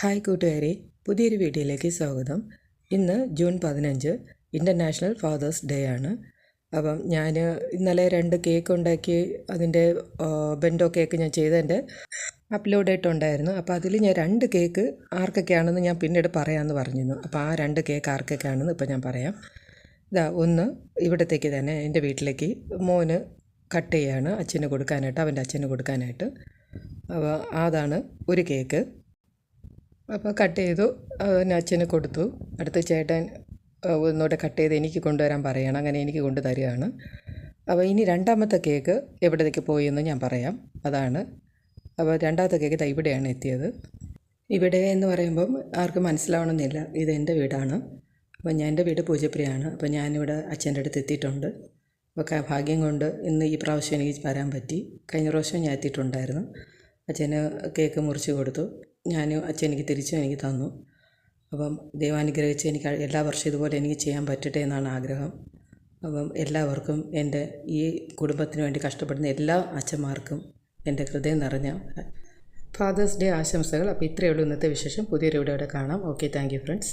Hi കൂട്ടുകാരെ, പുതിയൊരു വീഡിയോയിലേക്ക് സ്വാഗതം. ഇന്ന് ജൂൺ 15 ഇൻ്റർനാഷണൽ ഫാദേഴ്സ് ഡേ ആണ്. അപ്പം ഞാൻ ഇന്നലെ 2 കേക്ക് ഉണ്ടാക്കി അതിൻ്റെ ബെൻഡോ കേക്ക് ഞാൻ ചെയ്തതിൻ്റെ അപ്ലോഡ് ആയിട്ടുണ്ടായിരുന്നു. അപ്പോൾ അതിൽ ഞാൻ 2 കേക്ക് ആർക്കൊക്കെയാണെന്ന് ഞാൻ പിന്നീട് പറയാമെന്ന് പറഞ്ഞിരുന്നു. അപ്പോൾ ആ 2 കേക്ക് ആർക്കൊക്കെയാണെന്ന് ഇപ്പോൾ ഞാൻ പറയാം. ഒന്ന് ഇവിടത്തേക്ക് തന്നെ എൻ്റെ വീട്ടിലേക്ക് മോന് കട്ട് ചെയ്യാണ്, അച്ഛന് കൊടുക്കാനായിട്ട്, അവൻ്റെ അച്ഛന് കൊടുക്കാനായിട്ട്. അപ്പോൾ അതാണ് ഒരു കേക്ക്. അപ്പോൾ കട്ട് ചെയ്തു, അതിന് അച്ഛന് കൊടുത്തു. അടുത്ത ചേട്ടൻ ഒന്നുകൂടെ കട്ട് ചെയ്ത് എനിക്ക് കൊണ്ടുവരാൻ പറയണം, അങ്ങനെ എനിക്ക് കൊണ്ടു തരികയാണ്. അപ്പോൾ ഇനി രണ്ടാമത്തെ കേക്ക് എവിടേക്ക് പോയി എന്ന് ഞാൻ പറയാം. അതാണ് അപ്പോൾ രണ്ടാമത്തെ കേക്ക് ഇവിടെയാണ് എത്തിയത്. ഇവിടെ എന്ന് പറയുമ്പം ആർക്കും മനസ്സിലാവണമെന്നില്ല, ഇത് എൻ്റെ വീടാണ്. അപ്പോൾ എൻ്റെ വീട് പൂജപ്പുരയാണ്. അപ്പോൾ ഞാനിവിടെ അച്ഛൻ്റെ അടുത്ത് എത്തിയിട്ടുണ്ട്. അപ്പോൾ ഭാഗ്യം കൊണ്ട് ഇന്ന് ഈ പ്രാവശ്യം എനിക്ക് വരാൻ പറ്റി. കഴിഞ്ഞ പ്രാവശ്യം ഞാൻ എത്തിയിട്ടുണ്ടായിരുന്നു. അച്ഛന് കേക്ക് മുറിച്ച് കൊടുത്തു. അച്ഛൻ എനിക്ക് തിരിച്ചു തന്നു. അപ്പം ദൈവാനുഗ്രഹിച്ച് എനിക്ക് എല്ലാ വർഷവും ഇതുപോലെ എനിക്ക് ചെയ്യാൻ പറ്റട്ടെ എന്നാണ് ആഗ്രഹം. അപ്പം എല്ലാവർക്കും, എൻ്റെ ഈ കുടുംബത്തിന് വേണ്ടി കഷ്ടപ്പെടുന്ന എല്ലാ അച്ഛന്മാർക്കും എൻ്റെ ഹൃദയം നിറഞ്ഞ ഫാദേഴ്സ് ഡേ ആശംസകൾ. അപ്പോൾ ഇത്രയേ ഉള്ളൂ ഇന്നത്തെ വിശേഷം. പുതിയൊരു വീഡിയോയുടെ കാണാം. Okay, thank you friends.